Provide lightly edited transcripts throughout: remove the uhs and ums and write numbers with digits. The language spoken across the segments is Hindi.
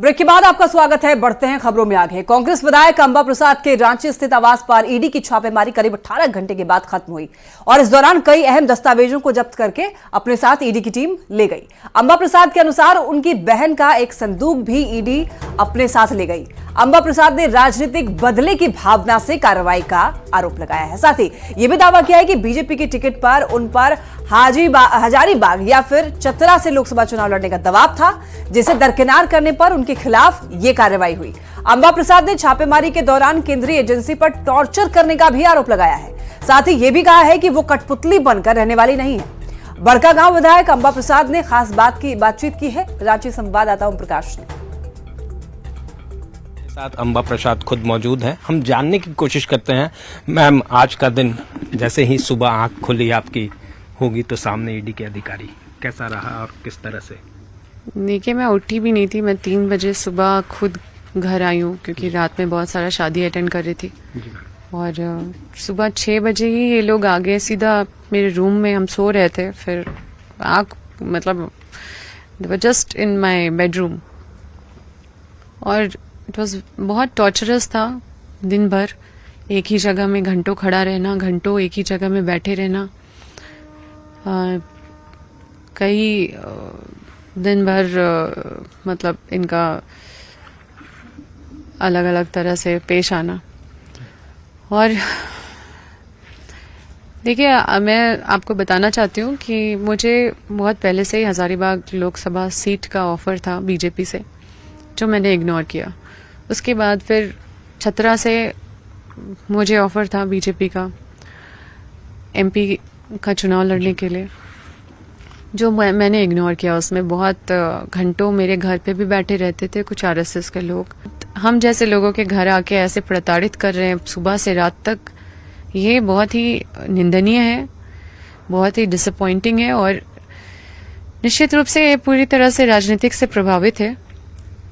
ब्रेक के बाद आपका स्वागत है। बढ़ते हैं खबरों में आगे। कांग्रेस विधायक अंबा प्रसाद के रांची स्थित आवास पर ईडी की छापेमारी करीब 18 घंटे के बाद खत्म हुई और इस दौरान कई अहम दस्तावेजों को जब्त करके अपने साथ ईडी की टीम ले गई। अंबा प्रसाद के अनुसार उनकी बहन का एक संदूक भी ईडी अपने साथ ले गई। अंबा प्रसाद ने राजनीतिक बदले की भावना से कार्रवाई का आरोप लगाया है। साथ ही यह भी दावा किया है कि बीजेपी की टिकट पर उन पर हजारीबाग या फिर चतरा से लोकसभा चुनाव लड़ने का दबाव था, जिसे दरकिनार करने पर उनके खिलाफ यह कार्रवाई हुई। अंबा प्रसाद ने छापेमारी के दौरान केंद्रीय एजेंसी पर टॉर्चर करने का भी आरोप लगाया है। साथ ही यह भी कहा है कि वो कठपुतली बनकर रहने वाली नहीं है। बड़कागांव विधायक अंबा प्रसाद ने खास बातचीत की है। रांची संवाददाता ओम प्रकाश ने साथ अंबा प्रसाद खुद मौजूद हैं। हम जानने की कोशिश करते हैं, मैम आज का दिन जैसे ही सुबह आंख खुली आपकी होगी तो सामने ईडी के अधिकारी, कैसा रहा और किस तरह से? देखिए, मैं उठी भी नहीं थी। मैं 3 बजे सुबह खुद घर आई हूँ क्योंकि रात में बहुत सारा शादी अटेंड कर रही थी और सुबह 6 बजे ही ये लोग आ गए सीधा मेरे रूम में। हम सो रहे थे, फिर जस्ट इन माई बेडरूम और इट वॉज बहुत टॉर्चरस था। दिन भर एक ही जगह में घंटों खड़ा रहना, घंटों एक ही जगह में बैठे रहना, कई दिन भर इनका अलग अलग तरह से पेश आना। और देखिए, मैं आपको बताना चाहती हूँ कि मुझे बहुत पहले से ही हजारीबाग लोकसभा सीट का ऑफर था बीजेपी से, जो मैंने इग्नोर किया। उसके बाद फिर चतरा से मुझे ऑफर था बीजेपी का एमपी का चुनाव लड़ने के लिए, जो मैंने इग्नोर किया। उसमें बहुत घंटों मेरे घर पे भी बैठे रहते थे कुछ आरएसएस के लोग। हम जैसे लोगों के घर आके ऐसे प्रताड़ित कर रहे हैं सुबह से रात तक, ये बहुत ही निंदनीय है, बहुत ही डिसअपॉइंटिंग है और निश्चित रूप से ये पूरी तरह से राजनीतिक से प्रभावित है,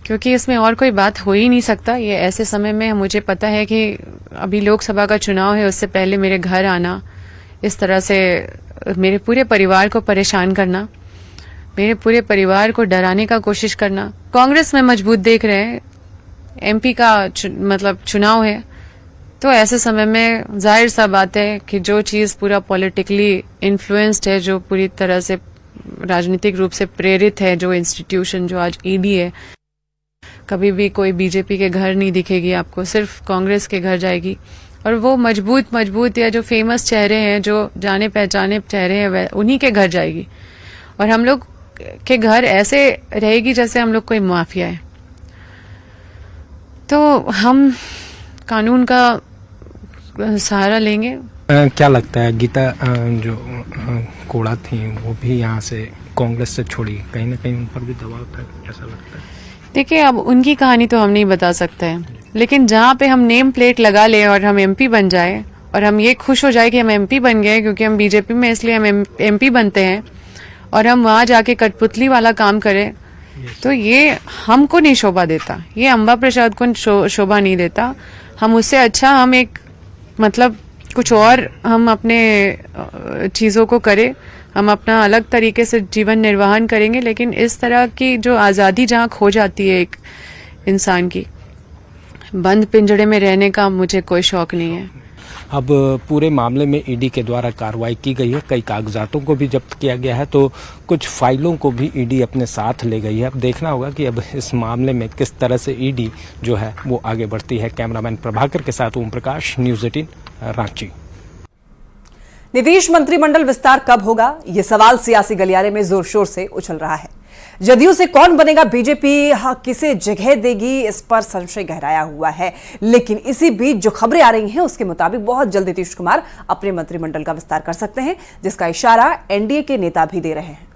क्योंकि इसमें और कोई बात हो ही नहीं सकता। ये ऐसे समय में मुझे पता है कि अभी लोकसभा का चुनाव है, उससे पहले मेरे घर आना, इस तरह से मेरे पूरे परिवार को परेशान करना, मेरे पूरे परिवार को डराने का कोशिश करना। कांग्रेस में मजबूत देख रहे हैं, एमपी का चुनाव है, तो ऐसे समय में जाहिर सा बात है कि जो चीज पूरा पॉलिटिकली इन्फ्लुएंस्ड है, जो पूरी तरह से राजनीतिक रूप से प्रेरित है, जो इंस्टीट्यूशन जो आज ईडी है, कभी भी कोई बीजेपी के घर नहीं दिखेगी आपको, सिर्फ कांग्रेस के घर जाएगी। और वो मजबूत या जो फेमस चेहरे हैं, जो जाने पहचाने चेहरे हैं, उन्हीं के घर जाएगी। और हम लोग के घर ऐसे रहेगी जैसे हम लोग कोई माफिया है। तो हम कानून का सहारा लेंगे। क्या लगता है गीता जो कोड़ा थी वो भी यहाँ से कांग्रेस से छोड़ी, कहीं ना कहीं उन पर भी दबाव था, ऐसा लगता है? देखिए, अब उनकी कहानी तो हम नहीं बता सकते हैं, लेकिन जहाँ पे हम नेम प्लेट लगा ले और हम एमपी बन जाए और हम ये खुश हो जाए कि हम एमपी बन गए, क्योंकि हम बीजेपी में इसलिए हम एमपी बनते हैं, और हम वहां जाके कठपुतली वाला काम करें, तो ये हमको नहीं शोभा देता, ये अंबा प्रसाद को शोभा नहीं देता। हम उससे अच्छा हम एक कुछ और हम अपने चीजों को करें, हम अपना अलग तरीके से जीवन निर्वाहन करेंगे। लेकिन इस तरह की जो आज़ादी जहाँ खो जाती है एक इंसान की, बंद पिंजड़े में रहने का मुझे कोई शौक नहीं है। अब पूरे मामले में ईडी के द्वारा कार्रवाई की गई है, कई कागजातों को भी जब्त किया गया है, तो कुछ फाइलों को भी ईडी अपने साथ ले गई है। अब देखना होगा कि अब इस मामले में किस तरह से ईडी जो है वो आगे बढ़ती है। कैमरामैन प्रभाकर के साथ ओम प्रकाश, न्यूज़ 18 रांची। नीतीश मंत्रिमंडल विस्तार कब होगा, यह सवाल सियासी गलियारे में जोर शोर से उछल रहा है। जदयू से कौन बनेगा बीजेपी, किसे जगह देगी, इस पर संशय गहराया हुआ है। लेकिन इसी बीच जो खबरें आ रही हैं उसके मुताबिक बहुत जल्द नीतीश कुमार अपने मंत्रिमंडल का विस्तार कर सकते हैं, जिसका इशारा एनडीए के नेता भी दे रहे हैं।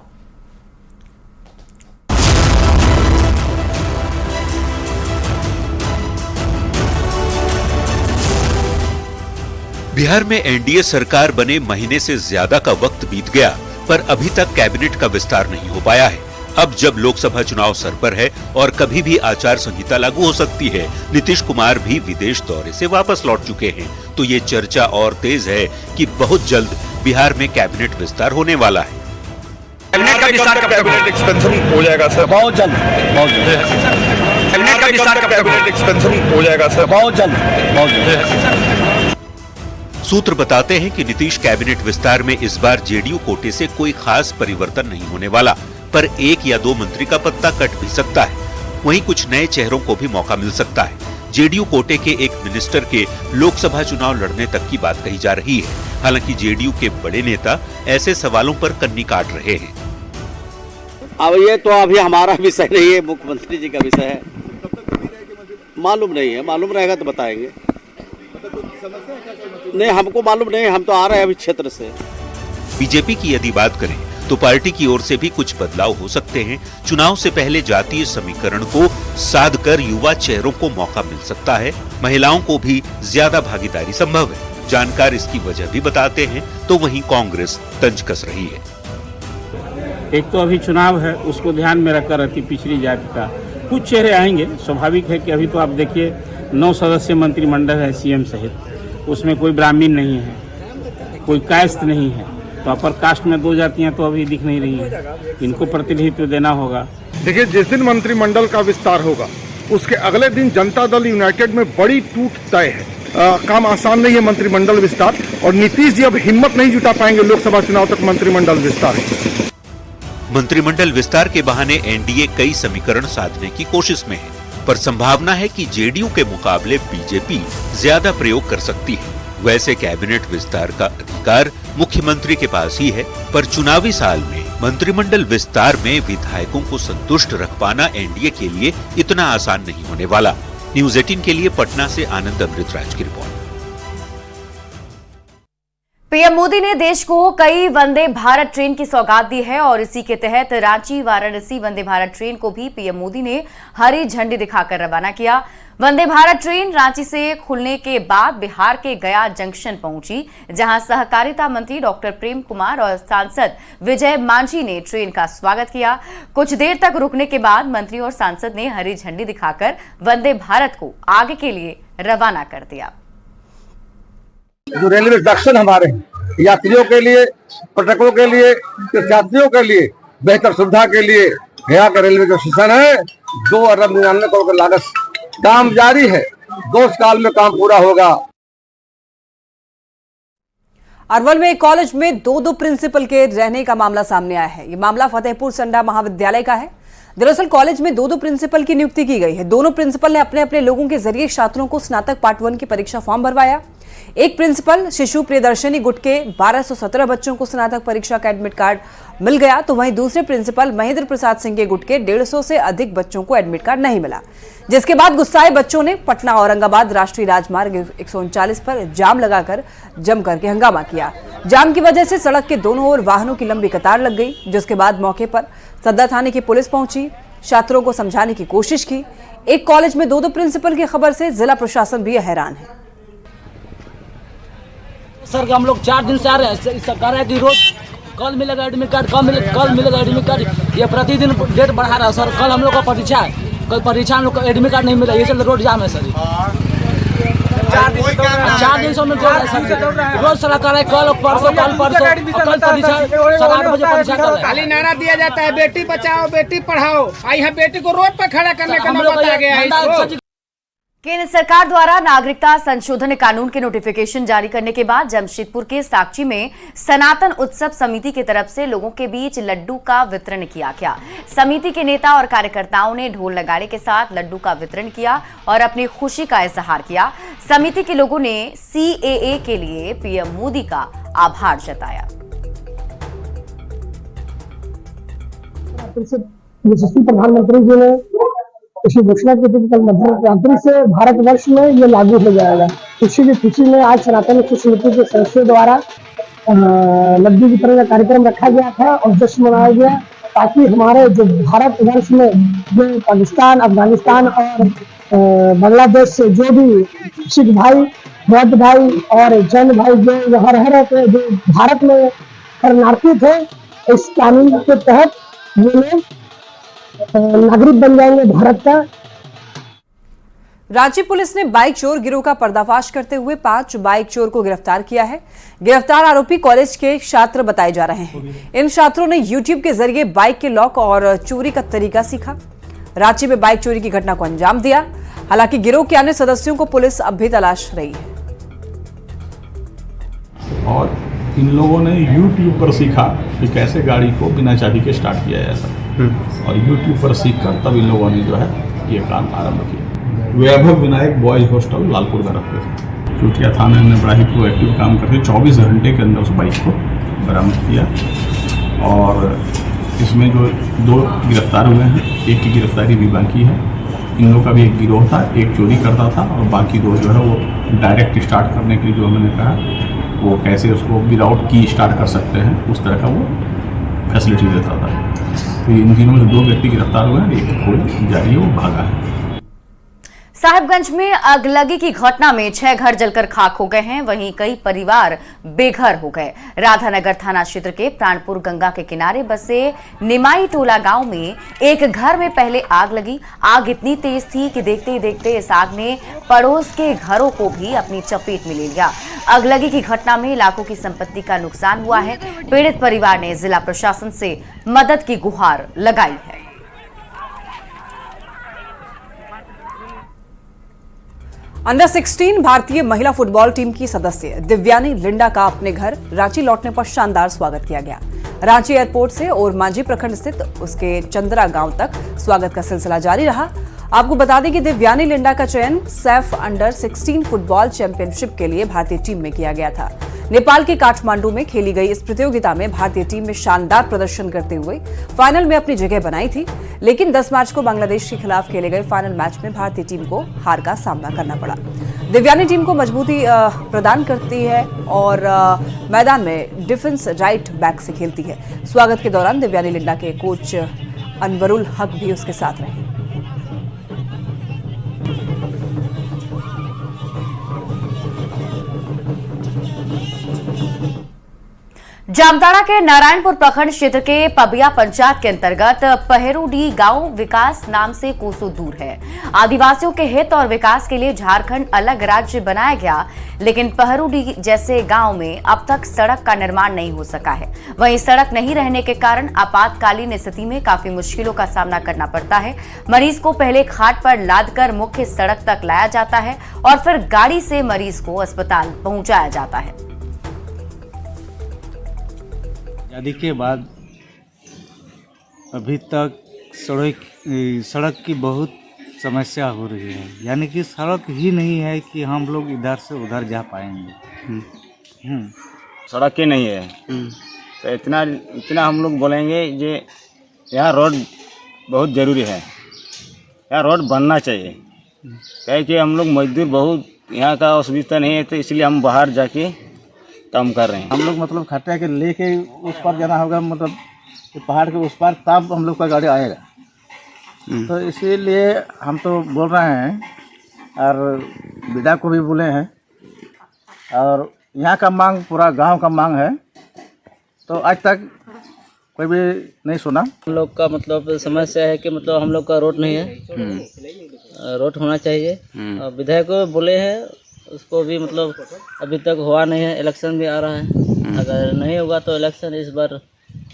बिहार में एनडीए सरकार बने महीने से ज्यादा का वक्त बीत गया, पर अभी तक कैबिनेट का विस्तार नहीं हो पाया है। अब जब लोकसभा चुनाव सर पर है और कभी भी आचार संहिता लागू हो सकती है, नीतीश कुमार भी विदेश दौरे से वापस लौट चुके हैं, तो ये चर्चा और तेज है कि बहुत जल्द बिहार में कैबिनेट विस्तार होने वाला है। कैबिनेट का विस्तार कब कैबिनेट एक्सपेंशन हो जाएगा सर? बहुत जल्द। का विस्तार कब तक होगा? एक्सपेंशन हो जाएगा सर बहुत जल्द, बहुत जल्द। सूत्र बताते हैं कि नीतीश कैबिनेट विस्तार में इस बार जेडीयू कोटे से कोई खास परिवर्तन नहीं होने वाला, पर 1 या 2 मंत्री का पत्ता कट भी सकता है। वहीं कुछ नए चेहरों को भी मौका मिल सकता है। जेडीयू कोटे के एक मिनिस्टर के लोकसभा चुनाव लड़ने तक की बात कही जा रही है। हालांकि जेडीयू के बड़े नेता ऐसे सवालों पर कन्नी काट रहे हैं। अब ये तो अभी हमारा विषय नहीं है, मुख्यमंत्री जी का विषय है। मालूम नहीं है, मालूम रहेगा तो बताएंगे। नहीं, हमको मालूम नहीं, हम तो आ रहे हैं अभी क्षेत्र से। बीजेपी की यदि बात करें तो पार्टी की ओर से भी कुछ बदलाव हो सकते हैं। चुनाव से पहले जातीय समीकरण को साध कर युवा चेहरों को मौका मिल सकता है। महिलाओं को भी ज्यादा भागीदारी संभव है। जानकार इसकी वजह भी बताते हैं, तो वहीं कांग्रेस तंज कस रही है। एक तो अभी चुनाव है, उसको ध्यान में रखकर अति पिछड़ी जाति का कुछ चेहरे आएंगे। स्वाभाविक है कि अभी तो आप देखिए 9 सदस्य मंत्रिमंडल है सीएम सहित, उसमें कोई ब्राह्मण नहीं है, कोई कायस्थ नहीं है, तो अपर कास्ट में 2 जातियां तो अभी दिख नहीं रही हैं। इनको प्रतिनिधित्व देना होगा। देखिए, जिस दिन मंत्रिमंडल का विस्तार होगा उसके अगले दिन जनता दल यूनाइटेड में बड़ी टूट तय है। काम आसान नहीं है मंत्रिमंडल विस्तार, और नीतीश जी अब हिम्मत नहीं जुटा पाएंगे लोकसभा चुनाव तक मंत्रिमंडल विस्तार है। मंत्रिमंडल विस्तार के बहाने एनडीए कई समीकरण साधने की कोशिश में है, पर संभावना है कि जेडीयू के मुकाबले बीजेपी ज्यादा प्रयोग कर सकती है। वैसे कैबिनेट विस्तार का अधिकार मुख्यमंत्री के पास ही है, पर चुनावी साल में मंत्रिमंडल विस्तार में विधायकों को संतुष्ट रख पाना एनडीए के लिए इतना आसान नहीं होने वाला। न्यूज़ 18 के लिए पटना से आनंद अमृतराज की रिपोर्ट। पीएम मोदी ने देश को कई वंदे भारत ट्रेन की सौगात दी है और इसी के तहत रांची वाराणसी वंदे भारत ट्रेन को भी पीएम मोदी ने हरी झंडी दिखाकर रवाना किया। वंदे भारत ट्रेन रांची से खुलने के बाद बिहार के गया जंक्शन पहुंची, जहां सहकारिता मंत्री डॉक्टर प्रेम कुमार और सांसद विजय मांझी ने ट्रेन का स्वागत किया। कुछ देर तक रुकने के बाद मंत्री और सांसद ने हरी झंडी दिखाकर वंदे भारत को आगे के लिए रवाना कर दिया। जो रेलवे जंक्शन हमारे यात्रियों के लिए, पर्यटकों के लिए, यात्रियों के लिए बेहतर सुविधा के लिए गया का रेलवे जो स्टेशन है 2 अरब 99 करोड़ की लागत, काम जारी है। 2 साल में काम पूरा होगा। अरवल में एक कॉलेज में 2 प्रिंसिपल के रहने का मामला सामने आया है। ये मामला फतेहपुर संडा महाविद्यालय का है। दरअसल कॉलेज में 2 प्रिंसिपल की नियुक्ति की गई है। दोनों प्रिंसिपल ने अपने अपने लोगों के जरिए छात्रों को स्नातक पार्ट 1 की परीक्षा फॉर्म भरवाया। एक प्रिंसिपल शिशु प्रियदर्शनी गुट के 1217 बच्चों को स्नातक परीक्षा का एडमिट कार्ड मिल गया, तो वहीं दूसरे प्रिंसिपल महेंद्र प्रसाद सिंह के गुट के 150 से अधिक बच्चों को एडमिट कार्ड नहीं मिला, जिसके बाद गुस्साए बच्चों ने पटना औरंगाबाद राष्ट्रीय राजमार्ग 139 पर जाम लगाकर जम करके हंगामा किया। जाम की वजह से सड़क के दोनों ओर वाहनों की लंबी कतार लग गई, जिसके बाद मौके पर सदर थाने की पुलिस पहुंची, छात्रों को समझाने की कोशिश की। एक कॉलेज में 2 प्रिंसिपल की खबर से जिला प्रशासन भी हैरान है। सर हम लोग 4 दिन से आ रहे हैं, सरकार है कि रोज कल मिलेगा एडमिट कार्ड, कल मिलेगा एडमिट कार्ड, ये प्रतिदिन डेट बढ़ा रहा है सर। कल हम लोग का परीक्षा है, कल परीक्षा हम लोग का एडमिट कार्ड नहीं मिला, ये चलते रोड जाम है सर। 4 दिन से हम लोग रोज सलाह कर रहे हैं, कल परसों कल परीक्षा 8 बजे परीक्षा कर रहे हैं। खाली नारा दिया जाता है बेटी बचाओ बेटी पढ़ाओ, आई है बेटी को रोड पर खड़ा करने का नौबत आ गया है। केंद्र सरकार द्वारा नागरिकता संशोधन कानून के नोटिफिकेशन जारी करने के बाद जमशेदपुर के साकची में सनातन उत्सव समिति की तरफ से लोगों के बीच लड्डू का वितरण किया गया। समिति के नेता और कार्यकर्ताओं ने ढोल नगाड़े के साथ लड्डू का वितरण किया और अपनी खुशी का इजहार किया। समिति के लोगों ने सीएए के लिए पीएम मोदी का आभार जताया। प्रधानमंत्री जी ने इसी घोषणा की थी कल मध्यरात्रि से भारतवर्ष में ये लागू हो जाएगा। खुशी की खुशी में आज सनातन समिति के सदस्यों द्वारा लड्डू वितरण का कार्यक्रम रखा गया था और जश्न मनाया गया, ताकि हमारे जो भारतवर्ष में जो पाकिस्तान, अफगानिस्तान और बांग्लादेश से जो भी सिख भाई, बौद्ध भाई और जैन भाई जो यहाँ रह रहे थे, जो भारत में शरणार्थी थे, इस कानून के तहत ये लोग नागरिक बन जाएंगे भारत का। रांची पुलिस ने बाइक चोर गिरोह का पर्दाफाश करते हुए 5 बाइक चोर को गिरफ्तार किया है। गिरफ्तार आरोपी कॉलेज के छात्र बताए जा रहे हैं। इन छात्रों ने YouTube के जरिए बाइक के लॉक और चोरी का तरीका सीखा। रांची में बाइक चोरी की घटना को अंजाम दिया। हालांकि गिरोह के अन्य सदस्यों को पुलिस अब भी तलाश रही है। और इन लोगों ने YouTube पर सीखा कि कैसे गाड़ी को बिना चाबी के स्टार्ट किया जाता और YouTube पर सीखकर तब इन लोगों ने जो है ये काम आरंभ किया। वैभव विनायक बॉयज हॉस्टल लालपुर में रखते थे। चूटिया थाने ने बड़ा ही प्रोएक्टिव काम करके 24 घंटे के अंदर उस बाइक को बरामद किया और इसमें जो 2 गिरफ्तार हुए हैं, एक की गिरफ्तारी भी बाकी है। इन लोगों का भी एक गिरोह था, एक चोरी करता था और बाकी 2 जो है वो डायरेक्ट स्टार्ट करने के लिए जो हमने कहा वो कैसे उसको विदाउट की स्टार्ट कर सकते हैं उस तरह का वो फैसिलिटी देता था। तो इन दिनों में 2 व्यक्ति गिरफ्तार हुए हैं, एक की खोज जारी है, वो भागा है। साहिबगंज में अगलगी की घटना में 6 घर जलकर खाक हो गए हैं, वहीं कई परिवार बेघर हो गए। राधानगर थाना क्षेत्र के प्राणपुर गंगा के किनारे बसे निमाई टोला गांव में एक घर में पहले आग लगी। आग इतनी तेज थी कि देखते ही देखते इस आग ने पड़ोस के घरों को भी अपनी चपेट में ले लिया। अगलगी की घटना में लाखों की संपत्ति का नुकसान हुआ है। पीड़ित परिवार ने जिला प्रशासन से मदद की गुहार लगाई है। अंडर 16 भारतीय महिला फुटबॉल टीम की सदस्य दिव्यानी लिंडा का अपने घर रांची लौटने पर शानदार स्वागत किया गया। रांची एयरपोर्ट से और मांझी प्रखंड स्थित उसके चंद्रा गांव तक स्वागत का सिलसिला जारी रहा। आपको बता दें कि दिव्यानी लिंडा का चयन सैफ अंडर 16 फुटबॉल चैंपियनशिप के लिए भारतीय टीम में किया गया था। नेपाल के काठमांडू में खेली गई इस प्रतियोगिता में भारतीय टीम में शानदार प्रदर्शन करते हुए फाइनल में अपनी जगह बनाई थी, लेकिन 10 मार्च को बांग्लादेश के खिलाफ खेले गए फाइनल मैच में भारतीय टीम को हार का सामना करना पड़ा। दिव्यानी टीम को मजबूती प्रदान करती है और मैदान में डिफेंस राइट बैक से खेलती है। स्वागत के दौरान दिव्यानी लिंडा के कोच अनवरुल हक भी उसके साथ रहे। जामताड़ा के नारायणपुर प्रखंड क्षेत्र के पबिया पंचायत के अंतर्गत पहेरुडी गांव विकास नाम से कोसों दूर है। आदिवासियों के हित और विकास के लिए झारखंड अलग राज्य बनाया गया, लेकिन पहेरुडी जैसे गांव में अब तक सड़क का निर्माण नहीं हो सका है। वहीं सड़क नहीं रहने के कारण आपातकालीन स्थिति में काफी मुश्किलों का सामना करना पड़ता है। मरीज को पहले खाट पर लादकर मुख्य सड़क तक लाया जाता है और फिर गाड़ी से मरीज को अस्पताल पहुंचाया जाता है। आजादी के बाद अभी तक सड़क की बहुत समस्या हो रही है, यानी कि सड़क ही नहीं है कि हम लोग इधर से उधर जा पाएंगे। सड़क ही नहीं है तो इतना हम लोग बोलेंगे जे यहाँ रोड बहुत ज़रूरी है, यहाँ रोड बनना चाहिए। क्या कि हम लोग मजदूर बहुत यहाँ का असुविधा नहीं है, तो इसलिए हम बाहर जाके काम कर रहे हैं। हम लोग मतलब खट्टा के लेके उस पार जाना होगा, मतलब पहाड़ के उस पार, तब हम लोग का गाड़ी आएगा। तो इसीलिए हम तो बोल रहे हैं और विदा को भी बोले हैं और यहाँ का मांग पूरा गांव का मांग है, तो आज तक कोई भी नहीं सुना। हम लोग का मतलब समस्या है कि मतलब हम लोग का रोड नहीं है, रोड होना चाहिए। और विधायक को बोले हैं, उसको भी मतलब अभी तक हुआ नहीं है। इलेक्शन भी आ रहा है, अगर नहीं होगा तो इलेक्शन इस बार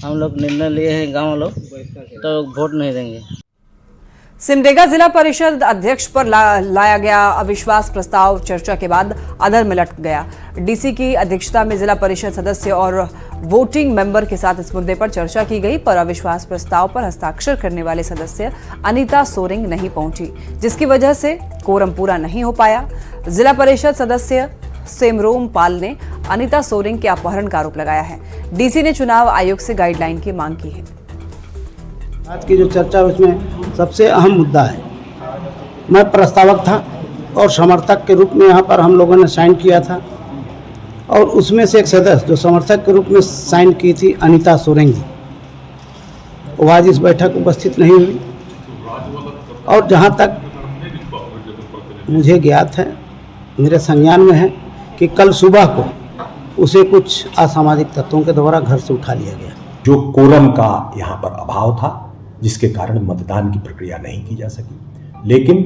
हम लोग निर्णय लिए हैं गाँव लोग, तो वोट नहीं देंगे। सिमडेगा जिला परिषद अध्यक्ष पर लाया गया अविश्वास प्रस्ताव चर्चा के बाद अधर में लटक गया। डीसी की अध्यक्षता में जिला परिषद सदस्य और वोटिंग मेंबर के साथ इस मुद्दे पर चर्चा की गई, पर अविश्वास प्रस्ताव पर हस्ताक्षर करने वाले सदस्य अनीता सोरेंग नहीं पहुंची, जिसकी वजह से कोरम पूरा नहीं हो पाया। जिला परिषद सदस्य सेमरोम पाल ने अनीता सोरेंग के अपहरण का आरोप लगाया है। डीसी ने चुनाव आयोग से गाइडलाइन की मांग की है। आज की जो चर्चा उसमें सबसे अहम मुद्दा है, मैं प्रस्तावक था और समर्थक के रूप में यहाँ पर हम लोगों ने साइन किया था, और उसमें से एक सदस्य जो समर्थक के रूप में साइन की थी अनीता सोरेंग जी, वो आज इस बैठक उपस्थित नहीं हुई। और जहाँ तक मुझे ज्ञात है, मेरे संज्ञान में है कि कल सुबह को उसे कुछ असामाजिक तत्वों के द्वारा घर से उठा लिया गया। जो कोरम का यहाँ पर अभाव था, जिसके कारण मतदान की प्रक्रिया नहीं की जा सकी, लेकिन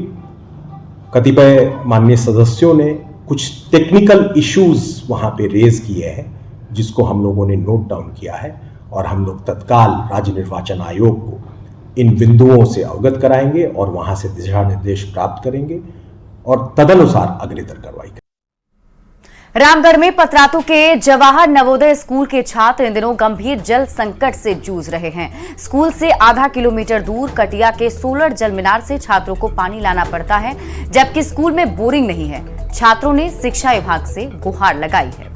कतिपय माननीय सदस्यों ने कुछ टेक्निकल इश्यूज वहाँ पे रेज किए हैं, जिसको हम लोगों ने नोट डाउन किया है और हम लोग तत्काल राज्य निर्वाचन आयोग को इन बिंदुओं से अवगत कराएंगे और वहां से दिशा निर्देश प्राप्त करेंगे और तदनुसार अग्रेतर कार्रवाई करेंगे। रामगढ़ में पतरातू के जवाहर नवोदय स्कूल के छात्र इन दिनों गंभीर जल संकट से जूझ रहे हैं। स्कूल से आधा किलोमीटर दूर कटिया के सोलर जल मीनार से छात्रों को पानी लाना पड़ता है, जबकि स्कूल में बोरिंग नहीं है। छात्रों ने शिक्षा विभाग से गुहार लगाई है।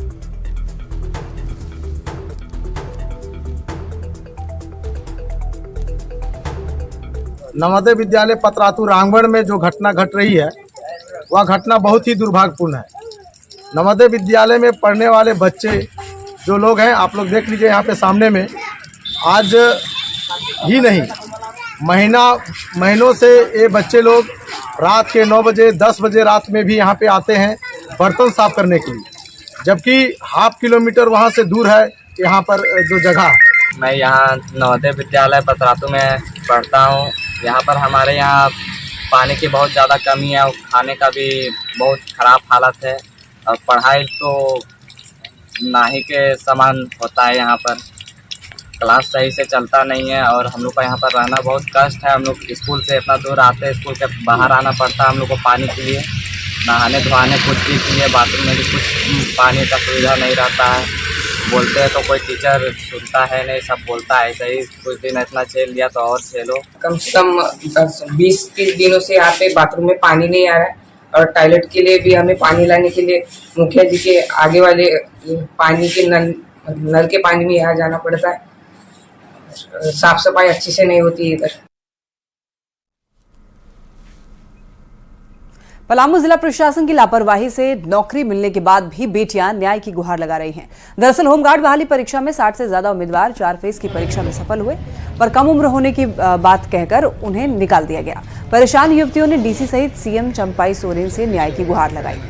नवोदय विद्यालय पतरातू रामगढ़ में जो घटना घट रही है वह घटना बहुत ही दुर्भाग्यपूर्ण है। नवोदय विद्यालय में पढ़ने वाले बच्चे जो लोग हैं, आप लोग देख लीजिए यहाँ पे सामने में, आज ही नहीं महीनों से ये बच्चे लोग रात के 9 बजे 10 बजे रात में भी यहाँ पे आते हैं बर्तन साफ करने के लिए, जबकि ½ किलोमीटर वहाँ से दूर है यहाँ पर जो जगह। मैं यहाँ नवोदय विद्यालय पतरातू में पढ़ता हूँ। यहाँ पर हमारे यहाँ पानी की बहुत ज़्यादा कमी है और खाने का भी बहुत ख़राब हालत है और पढ़ाई तो ना ही के समान होता है। यहाँ पर क्लास सही से चलता नहीं है और हम लोग का यहाँ पर रहना बहुत कष्ट है। हम लोग स्कूल से इतना दूर आते हैं, स्कूल के बाहर आना पड़ता है हम लोग को पानी के लिए, नहाने धोने कुछ भी के लिए, बाथरूम में भी कुछ पानी का सुविधा नहीं रहता है। बोलते हैं तो कोई टीचर सुनता है नहीं, सब बोलता है ऐसे ही। कुछ दिन इतना झेल लिया तो और झेलो। कम से कम 10-20 दिनों से यहाँ पे बाथरूम में पानी नहीं आ रहा है और टॉयलेट के लिए भी हमें पानी लाने के लिए मुखिया जी के आगे वाले पानी के नल के पानी में यहाँ जाना पड़ता है। साफ सफाई अच्छे से नहीं होती है इधर। पलामू जिला प्रशासन की लापरवाही से नौकरी मिलने के बाद भी बेटियां न्याय की गुहार लगा रही हैं। दरअसल होमगार्ड बहाली परीक्षा में 60 से ज्यादा उम्मीदवार 4 फेज की परीक्षा में सफल हुए, पर कम उम्र होने की बात कहकर उन्हें निकाल दिया गया। परेशान युवतियों ने डीसी सहित सीएम चंपाई सोरेन से न्याय की गुहार लगाई।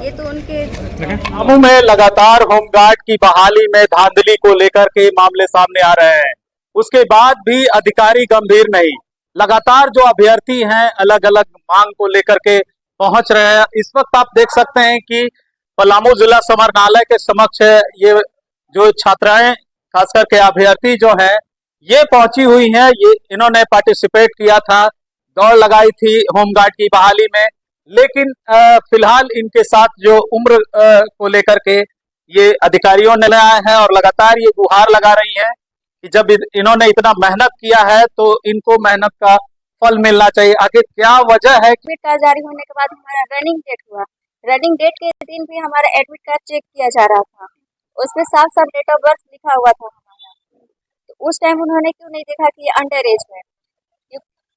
ये तो उनके पलामू में लगातार होमगार्ड की बहाली में धांधली को लेकर के मामले सामने आ रहे हैं। उसके बाद भी अधिकारी गंभीर नहीं। लगातार जो अभ्यर्थी हैं अलग अलग मांग को लेकर के पहुंच रहे हैं। इस वक्त आप देख सकते हैं कि पलामू जिला समाहरणालय के समक्ष ये जो छात्राएं खास करके अभ्यर्थी जो हैं ये पहुंची हुई हैं। ये इन्होंने पार्टिसिपेट किया था, दौड़ लगाई थी होमगार्ड की बहाली में, लेकिन फिलहाल इनके साथ जो उम्र को लेकर के ये अधिकारियों ने लाया है और लगातार ये गुहार लगा रही हैं कि जब इन्होंने इतना मेहनत किया है तो इनको मेहनत का फल मिलना चाहिए। आखिर क्या वजह है? एडमिट कार्ड जारी होने के बाद हमारा रनिंग डेट हुआ। रनिंग डेट के दिन भी हमारा एडमिट कार्ड चेक किया जा रहा था, उसमें साफ डेट ऑफ बर्थ लिखा हुआ था हमारा। तो उस टाइम उन्होंने क्यों नहीं देखा कि ये अंडर एज है,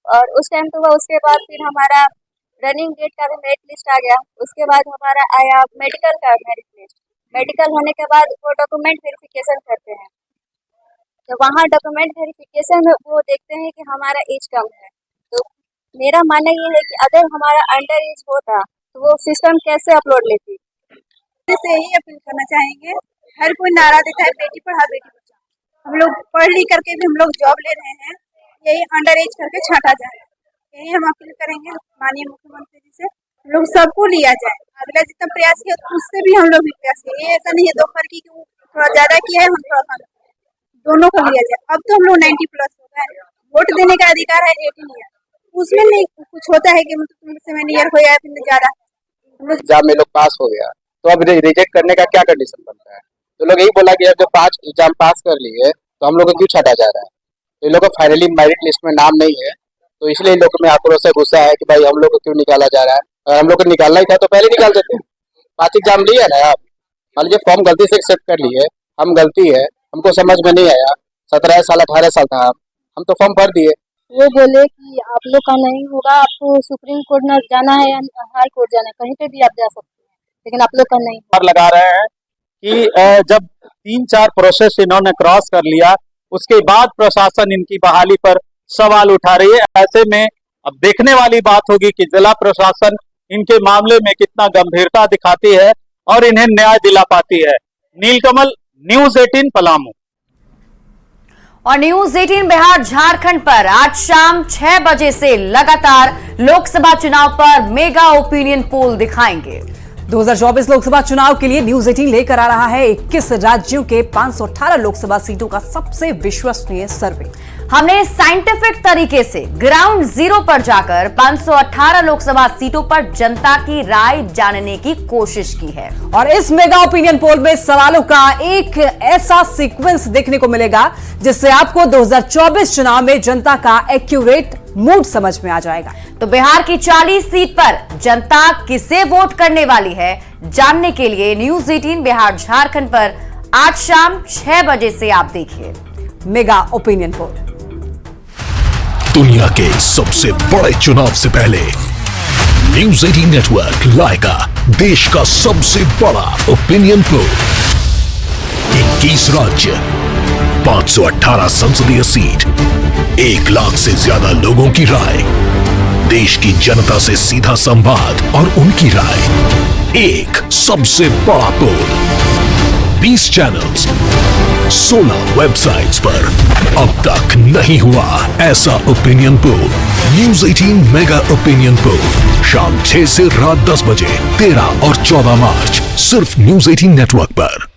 और उस टाइम तो हुआ। उसके बाद फिर हमारा रनिंग डेट का भी मेरिट लिस्ट आ गया। उसके बाद हमारा आया मेडिकल का मेरिट लिस्ट। मेडिकल होने के बाद वो डॉक्यूमेंट वेरिफिकेशन करते हैं, तो वहाँ डॉक्यूमेंट वेरिफिकेशन में वो देखते हैं कि हमारा एज कम है। तो मेरा मानना ये है कि अगर हमारा अंडर एज होता तो वो सिस्टम कैसे अपलोड लेती। से यही अपील करना चाहेंगे, हर कोई नारा देता है बेटी पढ़ाओ बेटी बचाओ। हम लोग पढ़ लिख करके भी हम लोग जॉब ले रहे हैं, यही अंडर एज करके छांटा जाए। यही हम अपील करेंगे माननीय मुख्यमंत्री जी से, हम लोग सबको लिया जाए। अगला जितना प्रयास किया उससे भी हम लोग भी प्रयास किए। ये ऐसा नहीं है दोपहर की थोड़ा ज्यादा किया है हम थोड़ा कम, दोनों को लिया जाए। अब तो हम लोग 90+ हो गए, वोट देने का अधिकार है 18 ईयर, उसमें नहीं कुछ होता है कि मतलब तुम 7 ईयर हो या फिर ज्यादा। एग्जाम में लोग पास हो गया तो अब रिजेक्ट करने का क्या कंडीशन बनता है? तो लोग यही बोला कि अब जब 5 एग्जाम पास कर लिए तो हम लोग को क्यों छाटा जा रहा है? तो इन लोग का फाइनली मेरिट लिस्ट में नाम नहीं है, तो इसलिए इन लोग में आक्रोश है, गुस्सा है कि भाई हम लोग को क्यों निकाला जा रहा है। अगर हम लोग को निकालना ही था तो पहले निकाल देते। 5 एग्जाम लिए ना आप, मान लीजिए फॉर्म गलती से एक्सेप्ट कर लिए, हम गलती है, हमको समझ में नहीं आया, 17 साल 18 साल था, हम तो फॉर्म भर दिए। वो बोले कि आप लोग का नहीं होगा, आपको सुप्रीम कोर्ट न जाना है या हाई कोर्ट जाना है, कहीं पे भी आप जा सकते हैं, लेकिन आप लोग का नहीं। पर लगा रहे हैं कि जब 3-4 प्रोसेस इन्होंने क्रॉस कर लिया उसके बाद प्रशासन इनकी बहाली पर सवाल उठा रही है। ऐसे में अब देखने वाली बात होगी कि जिला प्रशासन इनके मामले में कितना गंभीरता दिखाती है और इन्हें न्याय दिला पाती है। नीलकमल, न्यूज़ 18 पलामू। और न्यूज़ 18 बिहार झारखंड पर आज शाम 6 बजे से लगातार लोकसभा चुनाव पर मेगा ओपिनियन पोल दिखाएंगे। 2024 लोकसभा चुनाव के लिए न्यूज 18 लेकर आ रहा है 21 राज्यों के 518 लोकसभा सीटों का सबसे विश्वसनीय सर्वे। हमने साइंटिफिक तरीके से ग्राउंड जीरो पर जाकर 518 लोकसभा सीटों पर जनता की राय जानने की कोशिश की है। और इस मेगा ओपिनियन पोल में सवालों का एक ऐसा सीक्वेंस देखने को मिलेगा जिससे आपको 2024 चुनाव में जनता का एक्यूरेट मूड समझ में आ जाएगा। तो बिहार की 40 सीट पर जनता किसे वोट करने वाली है, जानने के लिए न्यूज 18 बिहार झारखंड पर आज शाम 6 बजे से आप देखिए मेगा ओपिनियन पोल। दुनिया के सबसे बड़े चुनाव से पहले न्यूज 18 नेटवर्क लाएगा देश का सबसे बड़ा ओपिनियन पोल। 21 राज्य, 518 संसदीय सीट, 1 लाख से ज्यादा लोगों की राय, देश की जनता से सीधा संवाद और उनकी राय। एक सबसे बड़ा पोल, 20 चैनल्स, 16 वेबसाइट्स पर अब तक नहीं हुआ ऐसा opinion poll. News 18 mega opinion poll शाम 6 से रात 10 बजे 13 और 14 मार्च सिर्फ न्यूज 18 नेटवर्क पर।